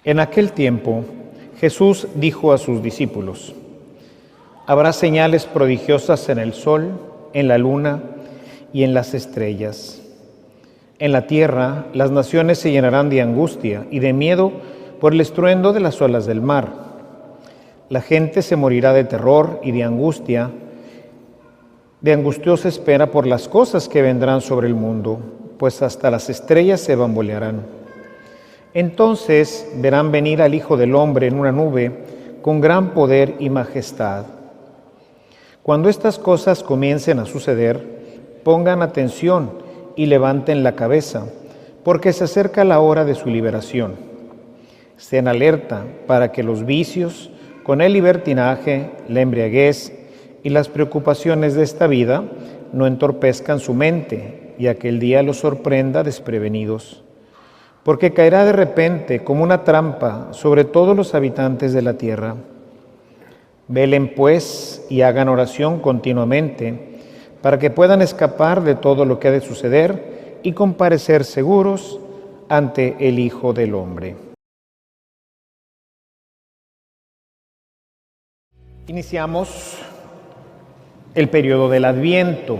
En aquel tiempo, Jesús dijo a sus discípulos: habrá señales prodigiosas en el sol, en la luna y en las estrellas. En la tierra, las naciones se llenarán de angustia y de miedo por el estruendo de las olas del mar. La gente se morirá de terror y de angustiosa espera por las cosas que vendrán sobre el mundo, pues hasta las estrellas se bambolearán. Entonces verán venir al Hijo del Hombre en una nube con gran poder y majestad. Cuando estas cosas comiencen a suceder, pongan atención y levanten la cabeza, porque se acerca la hora de su liberación. Estén alerta para que los vicios, con el libertinaje, la embriaguez y las preocupaciones de esta vida no entorpezcan su mente y aquel día los sorprenda desprevenidos. Porque caerá de repente como una trampa sobre todos los habitantes de la tierra. Velen pues y hagan oración continuamente para que puedan escapar de todo lo que ha de suceder y comparecer seguros ante el Hijo del Hombre. Iniciamos el periodo del Adviento.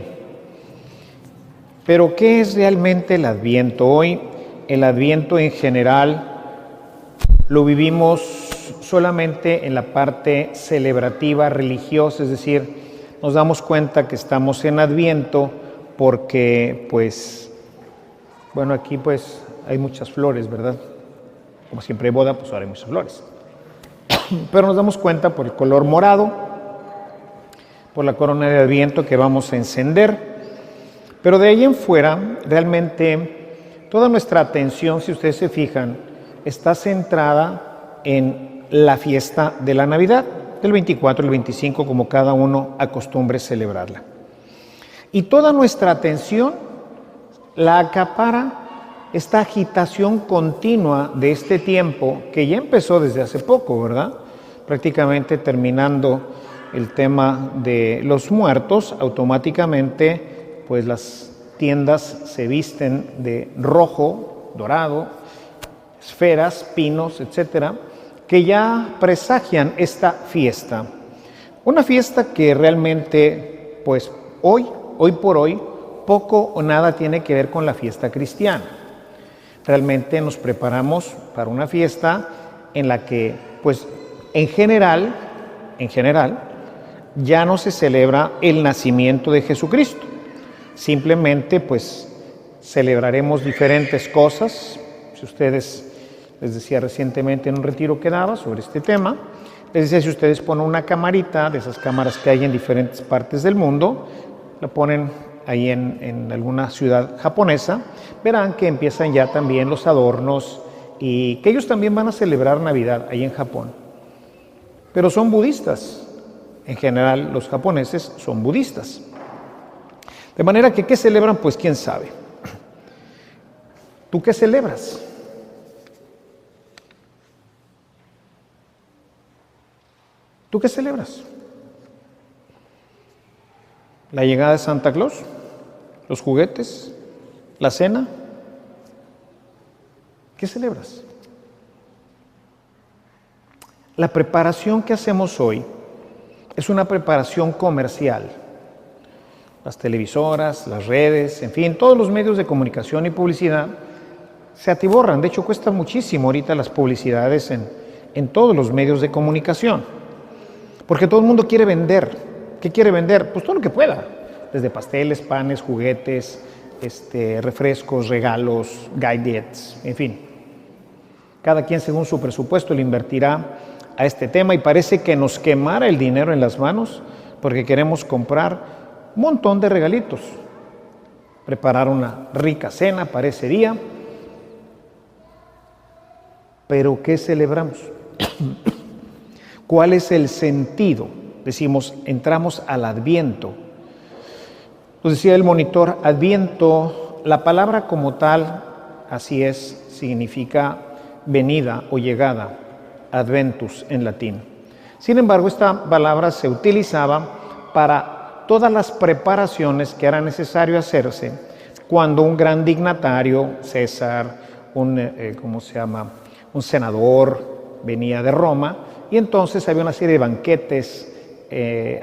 Pero ¿qué es realmente el Adviento? Hoy el Adviento en general lo vivimos solamente en la parte celebrativa, religiosa, es decir, nos damos cuenta que estamos en Adviento porque, aquí hay muchas flores, ¿verdad? Como siempre hay boda, pues ahora hay muchas flores. Pero nos damos cuenta por el color morado, por la corona de Adviento que vamos a encender. Pero de ahí en fuera, realmente, toda nuestra atención, si ustedes se fijan, está centrada en la fiesta de la Navidad, del 24 al 25, como cada uno acostumbre celebrarla. Y toda nuestra atención la acapara esta agitación continua de este tiempo, que ya empezó desde hace poco, ¿verdad? Prácticamente terminando el tema de los muertos, automáticamente, pues las tiendas se visten de rojo, dorado, esferas, pinos, etcétera, que ya presagian esta fiesta. Una fiesta que realmente, pues hoy por hoy, poco o nada tiene que ver con la fiesta cristiana. Realmente nos preparamos para una fiesta en la que, pues en general, ya no se celebra el nacimiento de Jesucristo. Simplemente, pues, celebraremos diferentes cosas. Si ustedes, les decía recientemente en un retiro que daba sobre este tema, les decía, si ustedes ponen una camarita, de esas cámaras que hay en diferentes partes del mundo, la ponen ahí en alguna ciudad japonesa, verán que empiezan ya también los adornos y que ellos también van a celebrar Navidad ahí en Japón. Pero son budistas. En general, los japoneses son budistas. De manera que, ¿qué celebran? Pues quién sabe. ¿Tú qué celebras? ¿Tú qué celebras? ¿La llegada de Santa Claus? ¿Los juguetes? ¿La cena? ¿Qué celebras? La preparación que hacemos hoy es una preparación comercial. Las televisoras, las redes, en fin, todos los medios de comunicación y publicidad se atiborran. De hecho, cuesta muchísimo ahorita las publicidades en todos los medios de comunicación. Porque todo el mundo quiere vender. ¿Qué quiere vender? Pues todo lo que pueda. Desde pasteles, panes, juguetes, refrescos, regalos, gadgets, en fin. Cada quien según su presupuesto le invertirá a este tema y parece que nos quemara el dinero en las manos porque queremos comprar un montón de regalitos, preparar una rica cena para ese día. Pero ¿qué celebramos? ¿Cuál es el sentido? Decimos, entramos al Adviento. Nos decía el monitor, Adviento, la palabra como tal, así es, significa venida o llegada, adventus en latín. Sin embargo, esta palabra se utilizaba para todas las preparaciones que era necesario hacerse cuando un gran dignatario, César, un un senador venía de Roma y entonces había una serie de banquetes,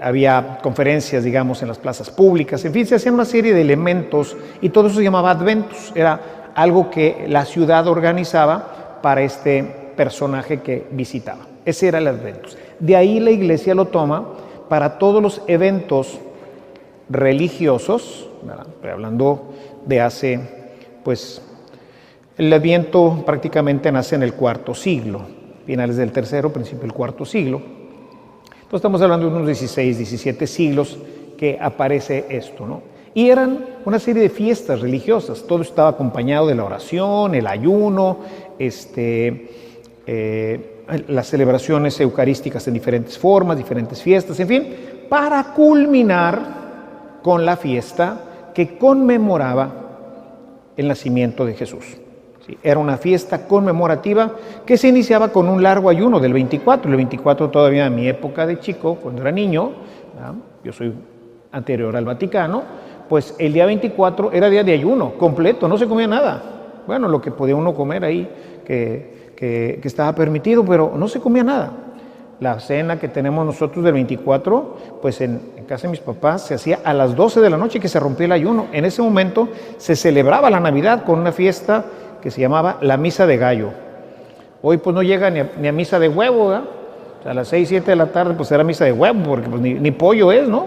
había conferencias, digamos, en las plazas públicas, en fin, se hacían una serie de elementos y todo eso se llamaba Adventus, era algo que la ciudad organizaba para este personaje que visitaba. Ese era el Adventus. De ahí la iglesia lo toma para todos los eventos religiosos, ¿verdad? Pero hablando de hace, pues, el Adviento prácticamente nace en el IV siglo, finales del III, principio del IV siglo. Entonces estamos hablando de unos 16, 17 siglos que aparece esto, ¿no? Y eran una serie de fiestas religiosas, todo estaba acompañado de la oración, el ayuno, las celebraciones eucarísticas en diferentes formas, diferentes fiestas, en fin, para culminar con la fiesta que conmemoraba el nacimiento de Jesús. Sí, era una fiesta conmemorativa que se iniciaba con un largo ayuno del 24. El 24 todavía en mi época de chico, cuando era niño, ¿verdad? Yo soy anterior al Vaticano, pues el día 24 era día de ayuno completo, no se comía nada. Bueno, lo que podía uno comer ahí, que estaba permitido, pero no se comía nada. La cena que tenemos nosotros del 24, pues en casa de mis papás se hacía a las 12 de la noche que se rompía el ayuno. En ese momento se celebraba la Navidad con una fiesta que se llamaba la Misa de Gallo. Hoy pues no llega ni a misa de huevo, ¿verdad? O sea, a las 6, 7 de la tarde pues era misa de huevo, porque pues ni pollo es, ¿no?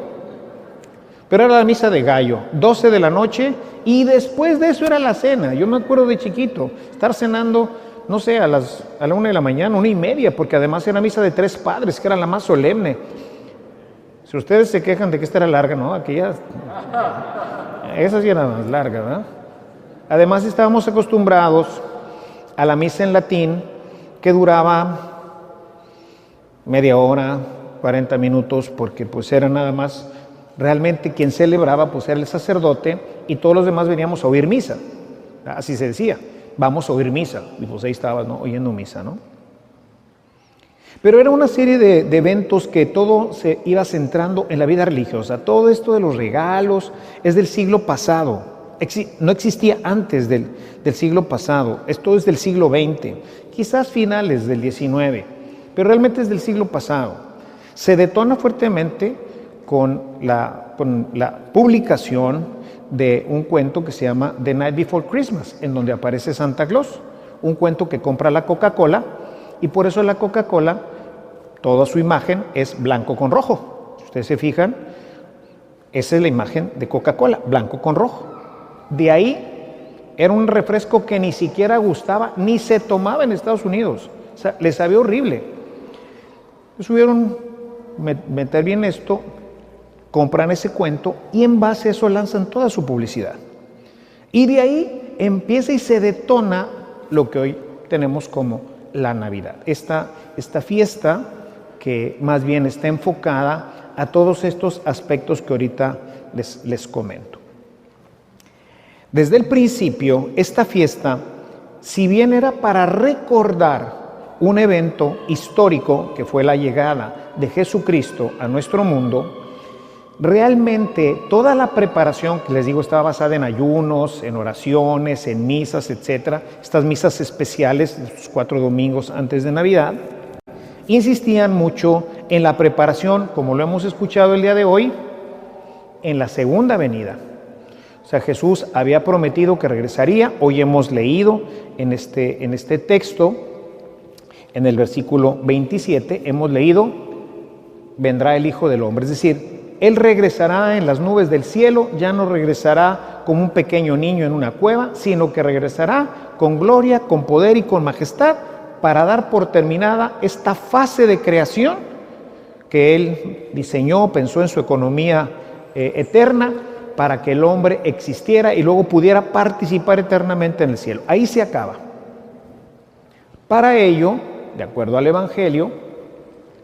Pero era la Misa de Gallo, 12 de la noche, y después de eso era la cena. Yo me acuerdo de chiquito, estar cenando, no sé, a la 1 de la mañana, 1:30, porque además era misa de 3 padres, que era la más solemne. Si ustedes se quejan de que esta era larga, ¿no? Aquella, esa sí era más larga, ¿verdad? Además estábamos acostumbrados a la misa en latín, que duraba media hora, 40 minutos, porque pues era nada más, realmente quien celebraba pues era el sacerdote y todos los demás veníamos a oír misa. Así se decía, vamos a oír misa, y pues ahí estabas, ¿no? Oyendo misa, ¿no? Pero era una serie de eventos que todo se iba centrando en la vida religiosa. Todo esto de los regalos es del siglo pasado. No existía antes del siglo pasado. Esto es del siglo XX, quizás finales del XIX, pero realmente es del siglo pasado. Se detona fuertemente con la publicación de un cuento que se llama The Night Before Christmas, en donde aparece Santa Claus, un cuento que compra la Coca-Cola, y por eso la Coca-Cola, toda su imagen es blanco con rojo. Si ustedes se fijan, esa es la imagen de Coca-Cola, blanco con rojo. De ahí era un refresco que ni siquiera gustaba, ni se tomaba en Estados Unidos. O sea, les sabía horrible. Subieron meter bien esto, compran ese cuento y en base a eso lanzan toda su publicidad. Y de ahí empieza y se detona lo que hoy tenemos como la Navidad. Esta fiesta que más bien está enfocada a todos estos aspectos que ahorita les comento. Desde el principio, esta fiesta, si bien era para recordar un evento histórico que fue la llegada de Jesucristo a nuestro mundo, realmente toda la preparación que les digo estaba basada en ayunos, en oraciones, en misas, etcétera. Estas misas especiales, los 4 domingos antes de Navidad, insistían mucho en la preparación, como lo hemos escuchado el día de hoy, en la segunda venida. O sea, Jesús había prometido que regresaría. Hoy hemos leído en este texto, en el versículo 27, hemos leído, vendrá el Hijo del Hombre. Es decir, Él regresará en las nubes del cielo, ya no regresará como un pequeño niño en una cueva, sino que regresará con gloria, con poder y con majestad para dar por terminada esta fase de creación que Él diseñó, pensó en su economía eterna, para que el hombre existiera y luego pudiera participar eternamente en el cielo. Ahí se acaba. Para ello, de acuerdo al Evangelio,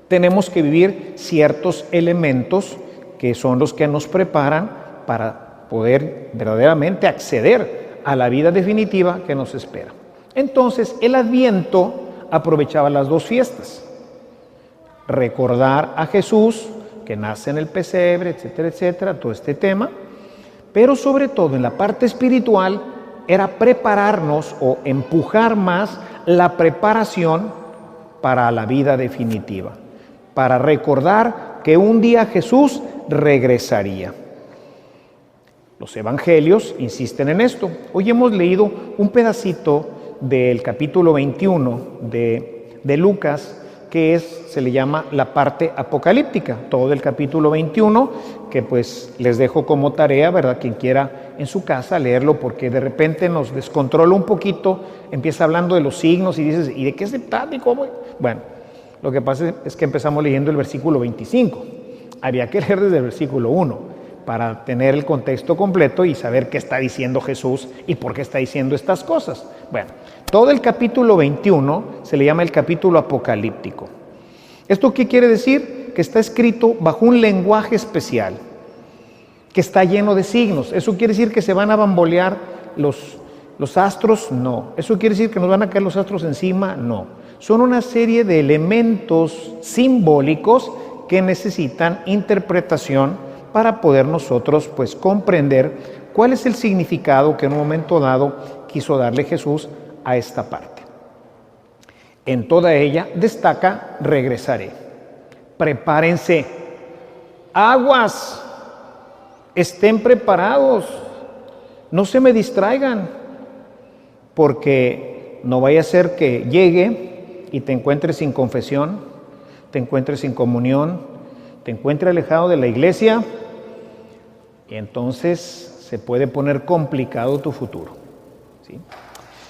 tenemos que vivir ciertos elementos que son los que nos preparan para poder verdaderamente acceder a la vida definitiva que nos espera. Entonces, el Adviento aprovechaba las dos fiestas. Recordar a Jesús, que nace en el pesebre, etcétera, etcétera, todo este tema. Pero sobre todo en la parte espiritual, era prepararnos o empujar más la preparación para la vida definitiva, para recordar que un día Jesús regresaría. Los evangelios insisten en esto. Hoy hemos leído un pedacito del capítulo 21 de Lucas, que se le llama la parte apocalíptica, todo el capítulo 21, que pues les dejo como tarea, ¿verdad? Quien quiera en su casa leerlo, porque de repente nos descontrola un poquito, empieza hablando de los signos y dices, ¿y de qué se trata y cómo? Bueno, lo que pasa es que empezamos leyendo el versículo 25, había que leer desde el versículo 1, para tener el contexto completo y saber qué está diciendo Jesús y por qué está diciendo estas cosas. Bueno, todo el capítulo 21 se le llama el capítulo apocalíptico. ¿Esto qué quiere decir? Que está escrito bajo un lenguaje especial, que está lleno de signos. ¿Eso quiere decir que se van a bambolear los astros? No. ¿Eso quiere decir que nos van a caer los astros encima? No. Son una serie de elementos simbólicos que necesitan interpretación para poder nosotros pues comprender cuál es el significado que en un momento dado quiso darle Jesús a esta parte. En toda ella destaca regresaré. Prepárense. Aguas. Estén preparados. No se me distraigan, porque no vaya a ser que llegue y te encuentres sin confesión, te encuentres sin comunión, te encuentres alejado de la iglesia, y entonces se puede poner complicado tu futuro, ¿sí?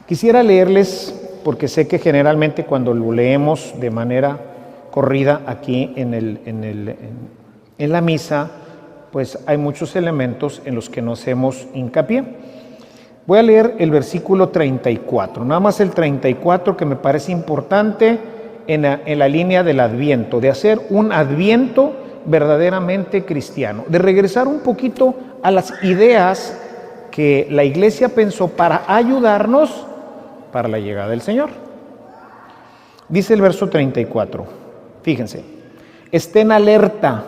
Quisiera leerles, porque sé que generalmente cuando lo leemos de manera corrida aquí en la misa, pues hay muchos elementos en los que no hacemos hincapié. Voy a leer el versículo 34, nada más el 34, que me parece importante en la línea del Adviento, de hacer un Adviento verdaderamente cristiano, de regresar un poquito a las ideas que la Iglesia pensó para ayudarnos para la llegada del Señor. Dice el verso 34, fíjense, estén alerta,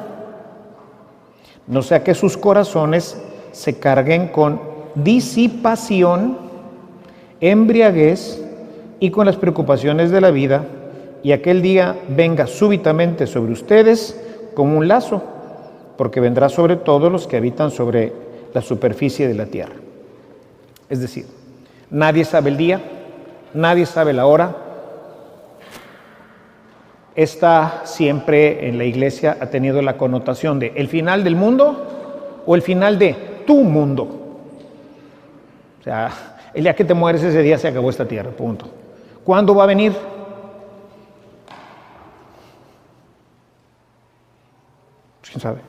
no sea que sus corazones se carguen con disipación, embriaguez y con las preocupaciones de la vida, y aquel día venga súbitamente sobre ustedes como un lazo, porque vendrá sobre todos los que habitan sobre la superficie de la tierra. Es decir, nadie sabe el día, nadie sabe la hora. Esta siempre en la iglesia ha tenido la connotación de el final del mundo o el final de tu mundo. O sea, el día que te mueres, ese día se acabó esta tierra, punto. ¿Cuándo va a venir? ¿Quién sabe?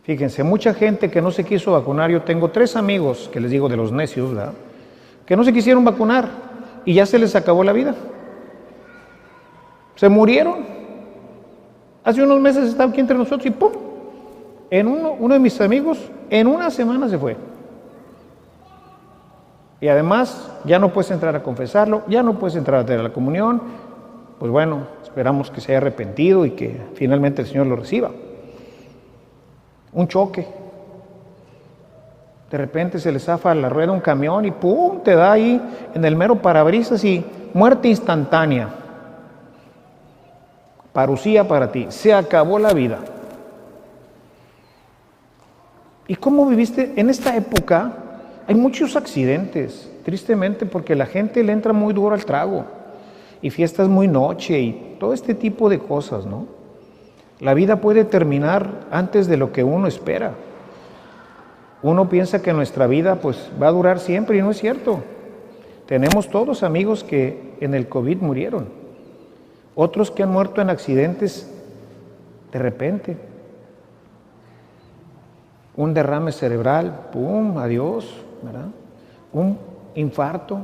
Fíjense, mucha gente que no se quiso vacunar, yo tengo 3 amigos, que les digo de los necios, ¿verdad?, que no se quisieron vacunar y ya se les acabó la vida. Se murieron. Hace unos meses estaba aquí entre nosotros y ¡pum! Uno de mis amigos en una semana se fue. Y además ya no puedes entrar a confesarlo, ya no puedes entrar a tener la comunión. Pues bueno, esperamos que se haya arrepentido y que finalmente el Señor lo reciba. Un choque. De repente se le zafa la rueda un camión y ¡pum!, te da ahí en el mero parabrisas y muerte instantánea. Parucía para ti. Se acabó la vida. ¿Y cómo viviste? En esta época hay muchos accidentes, tristemente, porque la gente le entra muy duro al trago. Y fiestas muy noche y todo este tipo de cosas, ¿no? La vida puede terminar antes de lo que uno espera. Uno piensa que nuestra vida pues va a durar siempre y no es cierto. Tenemos todos amigos que en el COVID murieron. Otros que han muerto en accidentes de repente. Un derrame cerebral, ¡pum!, adiós, ¿verdad? Un infarto.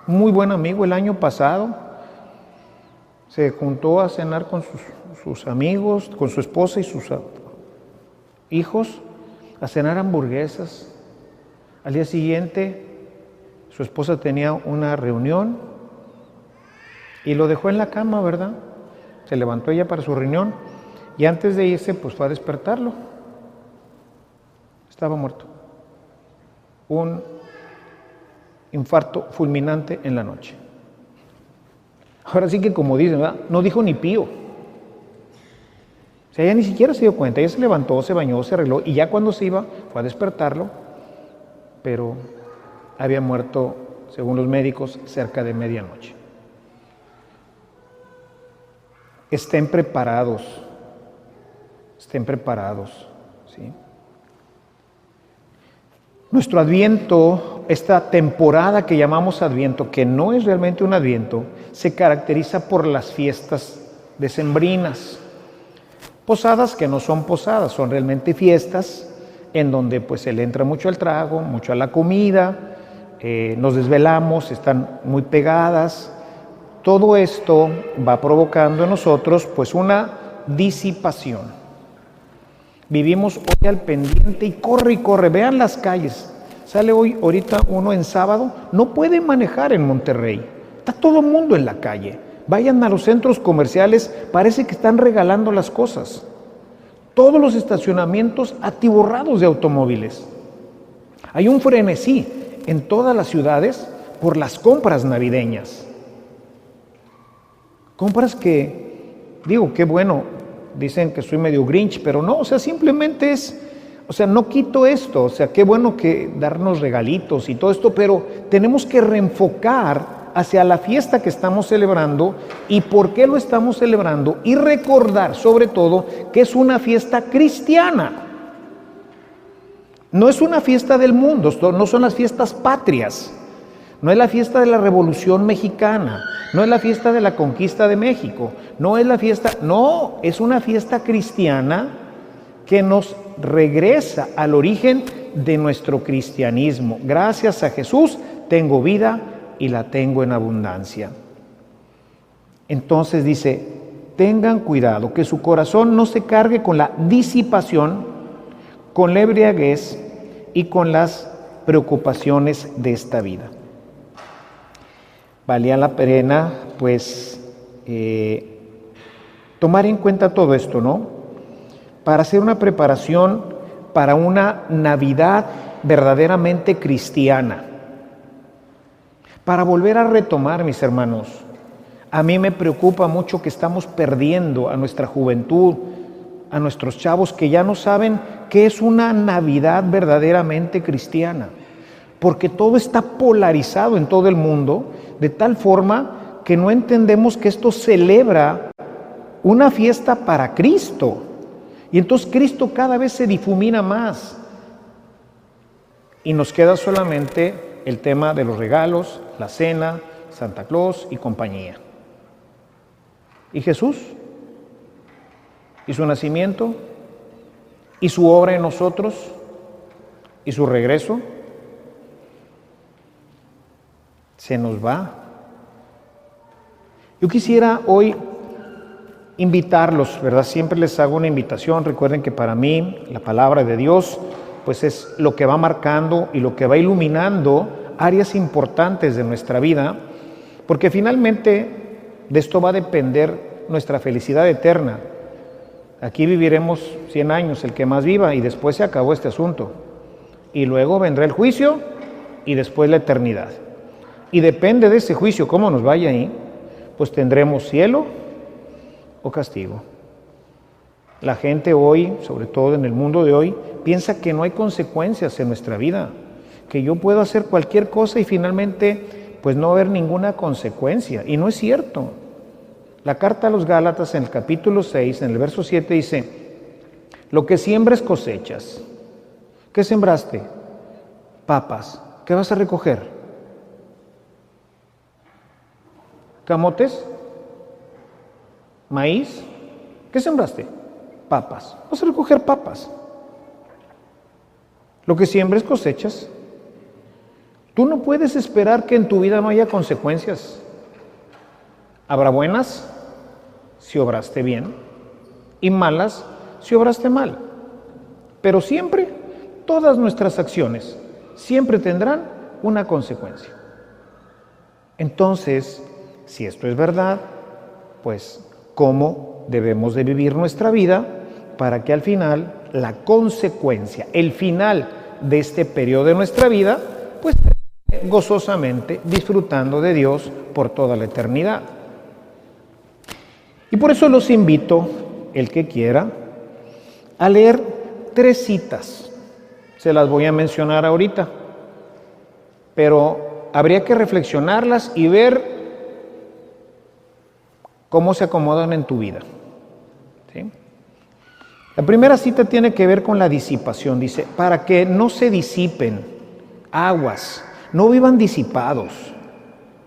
Un muy buen amigo el año pasado se juntó a cenar con sus amigos, con su esposa y sus hijos, a cenar hamburguesas. Al día siguiente, su esposa tenía una reunión y lo dejó en la cama, ¿verdad? Se levantó ella para su reunión y antes de irse, pues fue a despertarlo. Estaba muerto. un infarto fulminante en la noche. Ahora sí que, como dicen, ¿verdad?, no dijo ni pío. O sea, ella ni siquiera se dio cuenta. Ella se levantó, se bañó, se arregló y ya cuando se iba fue a despertarlo, pero había muerto, según los médicos, cerca de medianoche. Estén preparados, ¿sí? Nuestro Adviento, esta temporada que llamamos Adviento, que no es realmente un Adviento, se caracteriza por las fiestas decembrinas. Posadas que no son posadas, son realmente fiestas en donde pues se le entra mucho al trago, mucho a la comida, nos desvelamos, están muy pegadas. Todo esto va provocando en nosotros pues una disipación. Vivimos hoy al pendiente y corre, vean las calles. Sale ahorita uno en sábado, no puede manejar en Monterrey. Está todo el mundo en la calle. Vayan a los centros comerciales, parece que están regalando las cosas. Todos los estacionamientos atiborrados de automóviles. Hay un frenesí en todas las ciudades por las compras navideñas. Compras que, digo, qué bueno, dicen que soy medio Grinch, pero no, o sea, simplemente no quito esto, o sea, qué bueno que darnos regalitos y todo esto, pero tenemos que reenfocar hacia la fiesta que estamos celebrando y por qué lo estamos celebrando y recordar sobre todo que es una fiesta cristiana. No es una fiesta del mundo, no son las fiestas patrias, no es la fiesta de la Revolución Mexicana, no es la fiesta de la conquista de México, es una fiesta cristiana que nos regresa al origen de nuestro cristianismo. Gracias a Jesús tengo vida y la tengo en abundancia. Entonces dice, tengan cuidado que su corazón no se cargue con la disipación, con la embriaguez y con las preocupaciones de esta vida. Valía la pena, pues, tomar en cuenta todo esto, ¿no? Para hacer una preparación para una Navidad verdaderamente cristiana. Para volver a retomar, mis hermanos, a mí me preocupa mucho que estamos perdiendo a nuestra juventud, a nuestros chavos que ya no saben qué es una Navidad verdaderamente cristiana, porque todo está polarizado en todo el mundo, de tal forma que no entendemos que esto celebra una fiesta para Cristo, y entonces Cristo cada vez se difumina más, y nos queda solamente el tema de los regalos, la cena, Santa Claus y compañía. ¿Y Jesús? ¿Y su nacimiento? ¿Y su obra en nosotros? ¿Y su regreso? Se nos va. Yo quisiera hoy invitarlos, ¿verdad? Siempre les hago una invitación. Recuerden que para mí la palabra de Dios pues es lo que va marcando y lo que va iluminando áreas importantes de nuestra vida, porque finalmente de esto va a depender nuestra felicidad eterna. Aquí viviremos 100 años, el que más viva, y después se acabó este asunto. Y luego vendrá el juicio y después la eternidad. Y depende de ese juicio, cómo nos vaya ahí, pues tendremos cielo o castigo. La gente hoy, sobre todo en el mundo de hoy, piensa que no hay consecuencias en nuestra vida, que yo puedo hacer cualquier cosa y finalmente pues no haber ninguna consecuencia. Y no es cierto. La carta a los Gálatas en el capítulo 6, en el verso 7 dice, lo que siembres cosechas. ¿Qué sembraste? Papas. ¿Qué vas a recoger? ¿Camotes? ¿Maíz? ¿Qué sembraste? Papas. Vas a recoger papas. Lo que siembres cosechas. Tú no puedes esperar que en tu vida no haya consecuencias. Habrá buenas si obraste bien y malas si obraste mal. Pero siempre, todas nuestras acciones siempre tendrán una consecuencia. Entonces, si esto es verdad, pues, ¿cómo debemos de vivir nuestra vida para que al final la consecuencia, el final de este periodo de nuestra vida, pues gozosamente disfrutando de Dios por toda la eternidad. Y por eso los invito, el que quiera, a leer 3 citas. Se las voy a mencionar ahorita, pero habría que reflexionarlas y ver cómo se acomodan en tu vida. ¿Sí? La primera cita tiene que ver con la disipación. Dice, para que no se disipen aguas, no vivan disipados,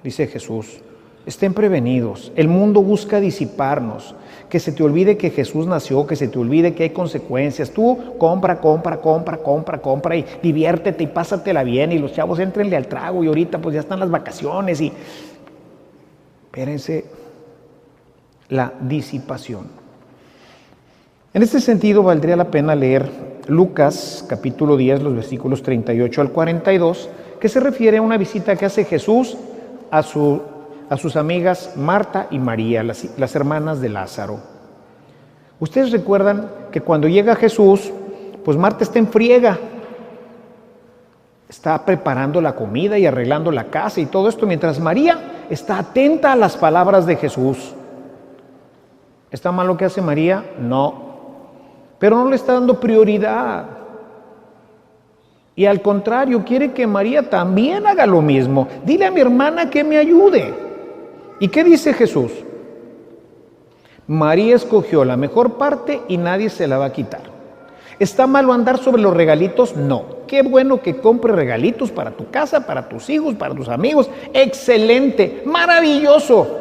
dice Jesús. Estén prevenidos. El mundo busca disiparnos. Que se te olvide que Jesús nació, que se te olvide que hay consecuencias. Tú compra y diviértete y pásatela bien y los chavos éntrenle al trago y ahorita pues ya están las vacaciones y... Espérense, la disipación. En este sentido valdría la pena leer Lucas capítulo 10, los versículos 38 al 42, que se refiere a una visita que hace Jesús a sus amigas Marta y María, las hermanas de Lázaro. Ustedes recuerdan que cuando llega Jesús, pues Marta está en friega, está preparando la comida y arreglando la casa y todo esto, mientras María está atenta a las palabras de Jesús. ¿Está mal lo que hace María? No, pero no le está dando prioridad. Y al contrario, quiere que María también haga lo mismo. Dile a mi hermana que me ayude. ¿Y qué dice Jesús? María escogió la mejor parte y nadie se la va a quitar. ¿Está malo andar sobre los regalitos? No. Qué bueno que compre regalitos para tu casa, para tus hijos, para tus amigos. Excelente, maravilloso.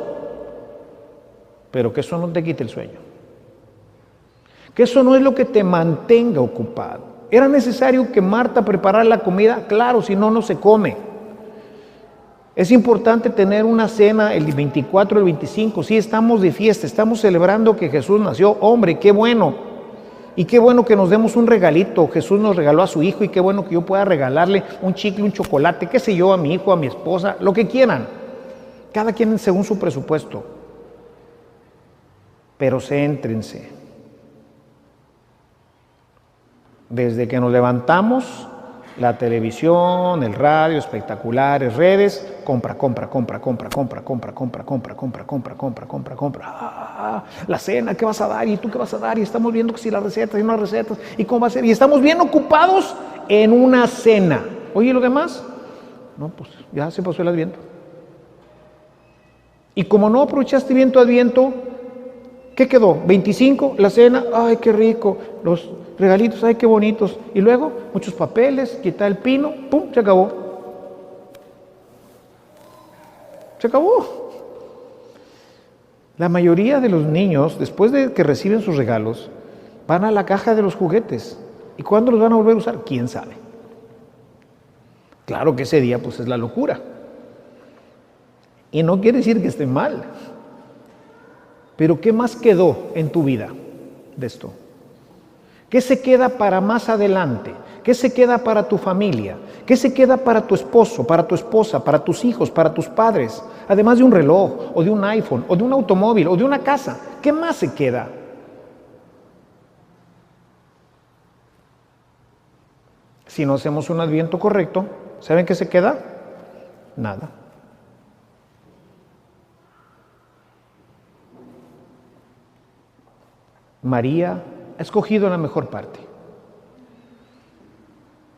Pero que eso no te quite el sueño. Que eso no es lo que te mantenga ocupado. ¿Era necesario que Marta preparara la comida? Claro, si no, no se come. Es importante tener una cena el 24, el 25. Sí, estamos de fiesta, estamos celebrando que Jesús nació. Hombre, qué bueno. Y qué bueno que nos demos un regalito. Jesús nos regaló a su hijo y qué bueno que yo pueda regalarle un chicle, un chocolate, qué sé yo, a mi hijo, a mi esposa, lo que quieran. Cada quien según su presupuesto. Pero céntrense. Desde que nos levantamos, la televisión, el radio, espectaculares, redes, compra. La cena, ¿qué vas a dar? ¿Y tú qué vas a dar? Y estamos viendo que si las recetas y no las recetas, ¿y cómo va a ser? Y estamos bien ocupados en una cena. Oye, ¿y lo demás? No, pues ya se pasó el Adviento. Y como no aprovechaste bien tu Adviento, ¿qué quedó? 25, la cena, ay, qué rico, los regalitos, ay, qué bonitos. Y luego, muchos papeles, quitar el pino, pum, se acabó. Se acabó. La mayoría de los niños, después de que reciben sus regalos, van a la caja de los juguetes. ¿Y cuándo los van a volver a usar? ¿Quién sabe? Claro que ese día, pues, es la locura. Y no quiere decir que esté mal. Pero ¿qué más quedó en tu vida de esto? ¿Qué se queda para más adelante? ¿Qué se queda para tu familia? ¿Qué se queda para tu esposo, para tu esposa, para tus hijos, para tus padres? Además de un reloj, o de un iPhone, o de un automóvil, o de una casa. ¿Qué más se queda? Si no hacemos un Adviento correcto, ¿saben qué se queda? Nada. María ha escogido la mejor parte.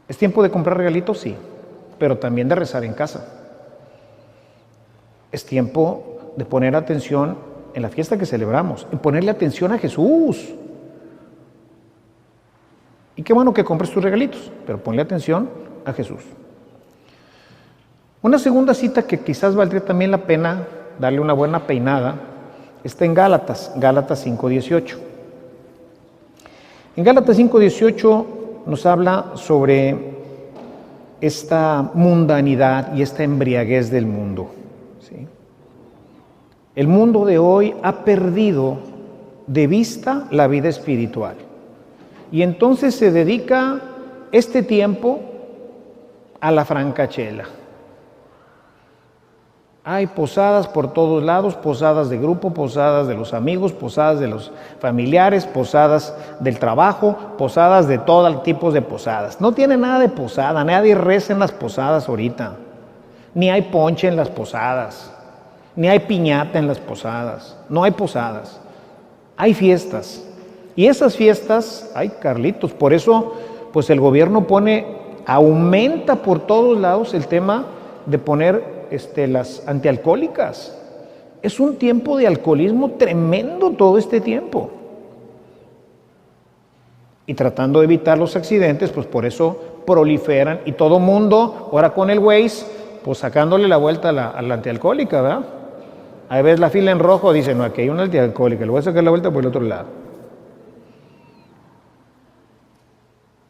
¿Es tiempo de comprar regalitos? Sí, pero también de rezar en casa. Es tiempo de poner atención en la fiesta que celebramos, en ponerle atención a Jesús. Y qué bueno que compres tus regalitos, pero ponle atención a Jesús. Una segunda cita que quizás valdría también la pena darle una buena peinada está en Gálatas 5:18. En Gálatas 5:18 nos habla sobre esta mundanidad y esta embriaguez del mundo. ¿Sí? El mundo de hoy ha perdido de vista la vida espiritual y entonces se dedica este tiempo a la francachela. Hay posadas por todos lados, posadas de grupo, posadas de los amigos, posadas de los familiares, posadas del trabajo, posadas de todo tipo de posadas. No tiene nada de posada, nadie reza en las posadas ahorita. Ni hay ponche en las posadas, ni hay piñata en las posadas, no hay posadas. Hay fiestas. Y esas fiestas, ay Carlitos, por eso pues el gobierno aumenta por todos lados el tema de poner las antialcohólicas. Es un tiempo de alcoholismo tremendo todo este tiempo. Y tratando de evitar los accidentes, pues por eso proliferan y todo mundo, ahora con el Waze, pues sacándole la vuelta a la antialcohólica, ¿verdad? Ahí ves la fila en rojo, dice, no, aquí hay una antialcohólica, le voy a sacar la vuelta por el otro lado.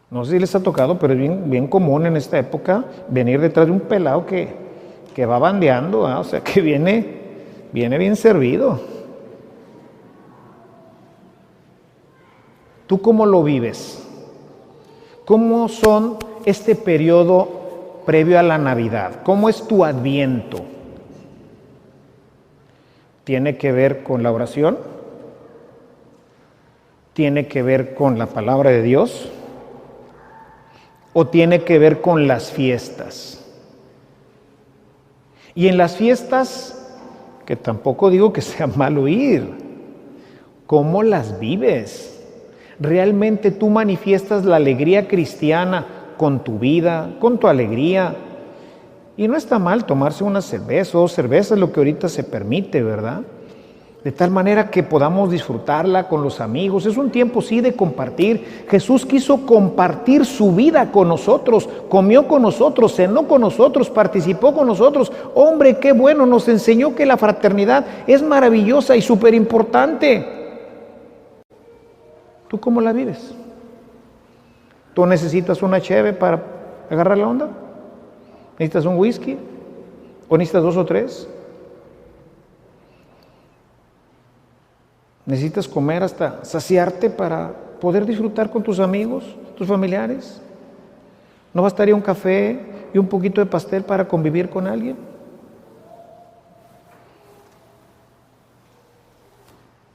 No sé si les ha tocado, pero es bien común en esta época venir detrás de un pelado que va bandeando, ¿verdad? O sea, que viene bien servido. ¿Tú cómo lo vives? ¿Cómo son este periodo previo a la Navidad? ¿Cómo es tu Adviento? ¿Tiene que ver con la oración? ¿Tiene que ver con la palabra de Dios? ¿O tiene que ver con las fiestas? Y en las fiestas, que tampoco digo que sea malo ir, ¿cómo las vives? ¿Realmente tú manifiestas la alegría cristiana con tu vida, con tu alegría? Y no está mal tomarse una cerveza o cerveza, es lo que ahorita se permite, ¿verdad? De tal manera que podamos disfrutarla con los amigos. Es un tiempo, sí, de compartir. Jesús quiso compartir su vida con nosotros, comió con nosotros, cenó con nosotros, participó con nosotros. Hombre, qué bueno, nos enseñó que la fraternidad es maravillosa y súper importante. ¿Tú cómo la vives? ¿Tú necesitas una cheve para agarrar la onda? ¿Necesitas un whisky? ¿O necesitas 2 o 3? ¿Necesitas comer hasta saciarte para poder disfrutar con tus amigos, tus familiares? ¿No bastaría un café y un poquito de pastel para convivir con alguien?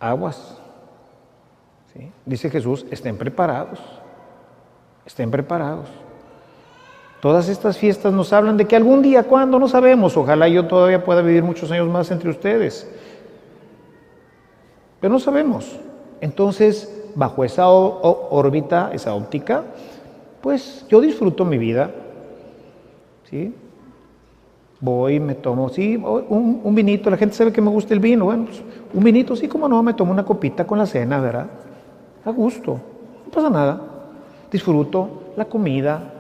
Aguas. ¿Sí? Dice Jesús, estén preparados. Estén preparados. Todas estas fiestas nos hablan de que algún día, ¿cuándo? No sabemos. Ojalá yo todavía pueda vivir muchos años más entre ustedes. Pero no sabemos. Entonces, bajo esa órbita, esa óptica, pues yo disfruto mi vida. ¿Sí? Voy, me tomo, sí, un vinito. La gente sabe que me gusta el vino. Bueno, pues, un vinito, sí, como no, me tomo una copita con la cena, ¿verdad? A gusto. No pasa nada. Disfruto la comida,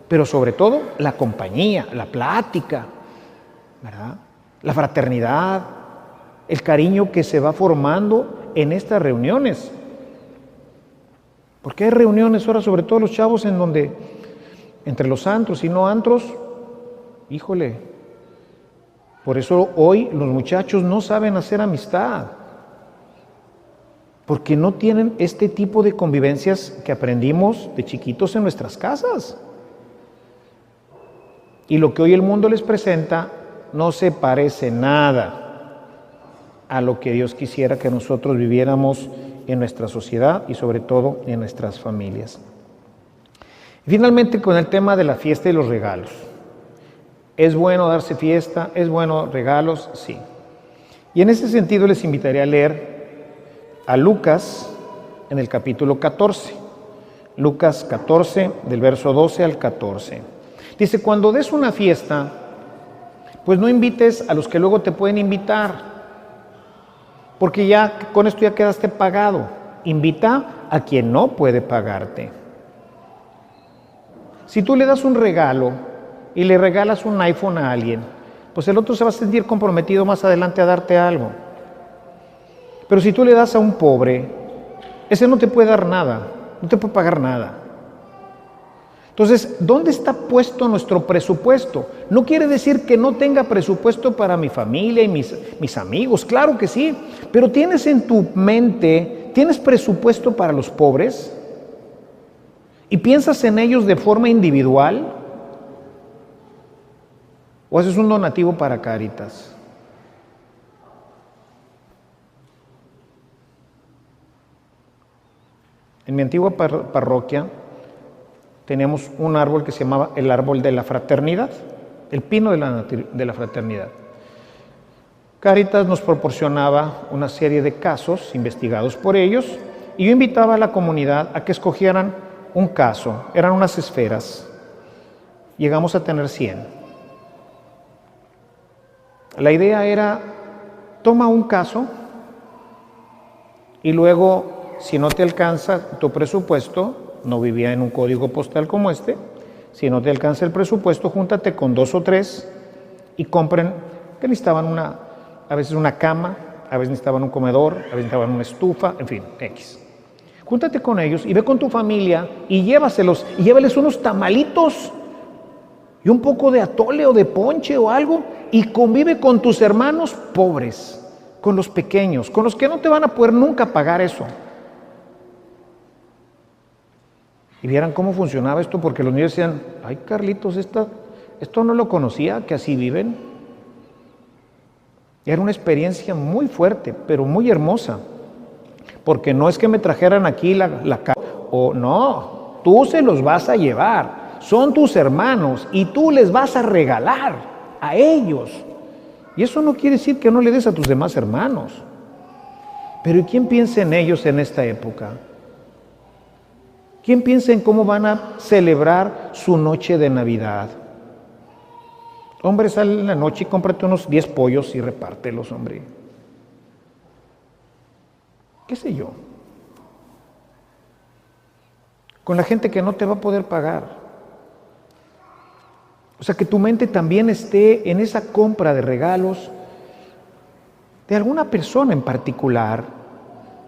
pero sobre todo la compañía, la plática, ¿verdad? La fraternidad, el cariño que se va formando en estas reuniones. Porque hay reuniones ahora, sobre todo los chavos, en donde entre los antros y no antros, híjole, por eso hoy los muchachos no saben hacer amistad, porque no tienen este tipo de convivencias que aprendimos de chiquitos en nuestras casas. Y lo que hoy el mundo les presenta no se parece nada a lo que Dios quisiera que nosotros viviéramos en nuestra sociedad y sobre todo en nuestras familias. Y finalmente, con el tema de la fiesta y los regalos. ¿Es bueno darse fiesta? ¿Es bueno regalos? Sí. Y en ese sentido les invitaría a leer a Lucas en el capítulo 14. Lucas 14, del verso 12 al 14. Dice, cuando des una fiesta, pues no invites a los que luego te pueden invitar, porque ya con esto ya quedaste pagado. Invita a quien no puede pagarte. Si tú le das un regalo y le regalas un iPhone a alguien, pues el otro se va a sentir comprometido más adelante a darte algo. Pero si tú le das a un pobre, ese no te puede dar nada, no te puede pagar nada. Entonces, ¿dónde está puesto nuestro presupuesto? No quiere decir que no tenga presupuesto para mi familia y mis amigos, claro que sí, pero ¿tienes en tu mente, tienes presupuesto para los pobres? ¿Y piensas en ellos de forma individual? ¿O haces un donativo para Cáritas? En mi antigua parroquia teníamos un árbol que se llamaba el árbol de la fraternidad, el pino de la fraternidad. Cáritas nos proporcionaba una serie de casos investigados por ellos y yo invitaba a la comunidad a que escogieran un caso, eran unas esferas. Llegamos a tener 100. La idea era, toma un caso y luego, si no te alcanza tu presupuesto, no vivía en un código postal como este, si no te alcanza el presupuesto, júntate con 2 o 3 y compren, que necesitaban a veces una cama, a veces necesitaban un comedor, a veces necesitaban una estufa, en fin, X. Júntate con ellos y ve con tu familia y llévaselos y llévales unos tamalitos y un poco de atole o de ponche o algo y convive con tus hermanos pobres, con los pequeños, con los que no te van a poder nunca pagar eso. Y vieran cómo funcionaba esto, porque los niños decían, ay Carlitos, esto no lo conocía, que así viven. Era una experiencia muy fuerte, pero muy hermosa, porque no es que me trajeran aquí la casa, o no, tú se los vas a llevar. Son tus hermanos y tú les vas a regalar a ellos. Y eso no quiere decir que no le des a tus demás hermanos. Pero ¿y quién piensa en ellos en esta época? ¿Quién piensa en cómo van a celebrar su noche de Navidad? Hombre, sale en la noche y cómprate unos 10 pollos y repártelos, hombre. ¿Qué sé yo? Con la gente que no te va a poder pagar. O sea, que tu mente también esté en esa compra de regalos de alguna persona en particular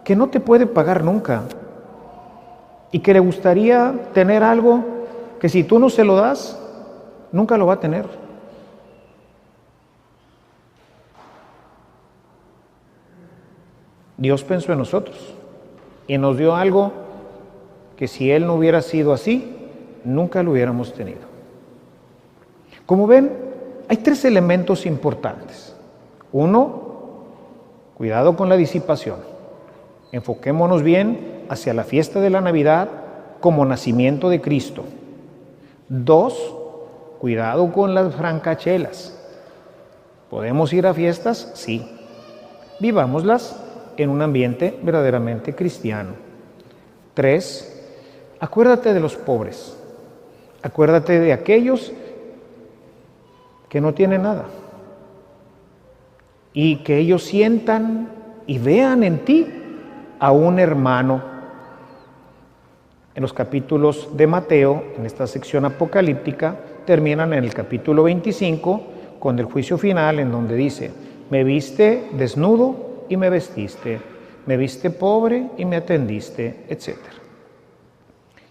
que no te puede pagar nunca y que le gustaría tener algo que si tú no se lo das, nunca lo va a tener. Dios pensó en nosotros y nos dio algo que si Él no hubiera sido así, nunca lo hubiéramos tenido. Como ven, hay 3 elementos importantes. 1, cuidado con la disipación. Enfoquémonos bien hacia la fiesta de la Navidad como nacimiento de Cristo. 2, cuidado con las francachelas. ¿Podemos ir a fiestas? Sí. Vivámoslas en un ambiente verdaderamente cristiano. 3, acuérdate de los pobres. Acuérdate de aquellos que no tienen nada. Y que ellos sientan y vean en ti a un hermano. En los capítulos de Mateo, en esta sección apocalíptica, terminan en el capítulo 25 con el juicio final en donde dice, me viste desnudo y me vestiste, me viste pobre y me atendiste, etc.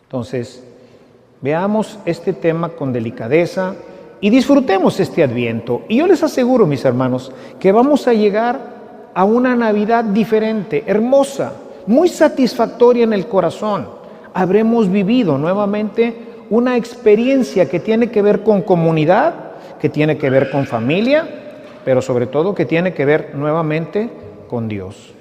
Entonces, veamos este tema con delicadeza y disfrutemos este Adviento. Y yo les aseguro, mis hermanos, que vamos a llegar a una Navidad diferente, hermosa, muy satisfactoria en el corazón. Habremos vivido nuevamente una experiencia que tiene que ver con comunidad, que tiene que ver con familia, pero sobre todo que tiene que ver nuevamente con Dios.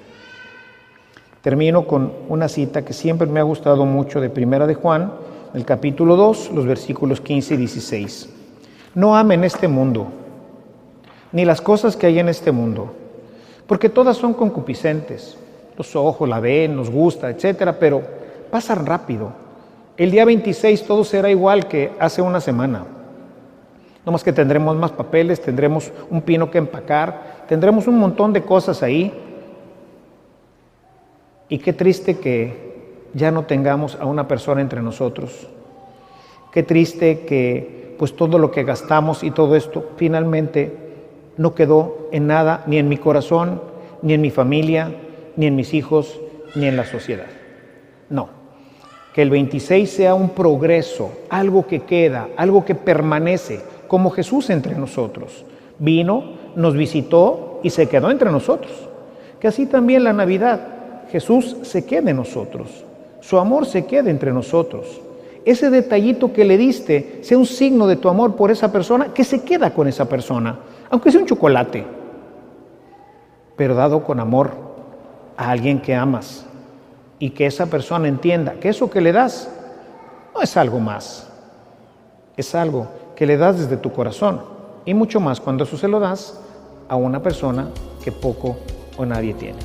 Termino con una cita que siempre me ha gustado mucho de Primera de Juan, el capítulo 2, los versículos 15 y 16. No amen este mundo, ni las cosas que hay en este mundo, porque todas son concupiscentes. Los ojos la ven, nos gusta, etcétera, pero pasan rápido. El día 26 todo será igual que hace una semana. No más que tendremos más papeles, tendremos un pino que empacar, tendremos un montón de cosas ahí. Y qué triste que ya no tengamos a una persona entre nosotros. Qué triste que pues todo lo que gastamos y todo esto finalmente no quedó en nada, ni en mi corazón, ni en mi familia, ni en mis hijos, ni en la sociedad. No, que el 26 sea un progreso, algo que queda, algo que permanece, como Jesús entre nosotros. Vino, nos visitó y se quedó entre nosotros. Que así también la Navidad, Jesús se quede en nosotros, su amor se quede entre nosotros. Ese detallito que le diste sea un signo de tu amor por esa persona que se queda con esa persona, aunque sea un chocolate, pero dado con amor a alguien que amas. y que esa persona entienda que eso que le das no es algo más, es algo que le das desde tu corazón, y mucho más cuando eso se lo das a una persona que poco o nadie tiene.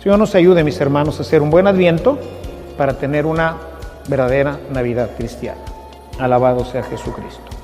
Señor nos ayude, mis hermanos, a hacer un buen Adviento para tener una verdadera Navidad cristiana. Alabado sea Jesucristo.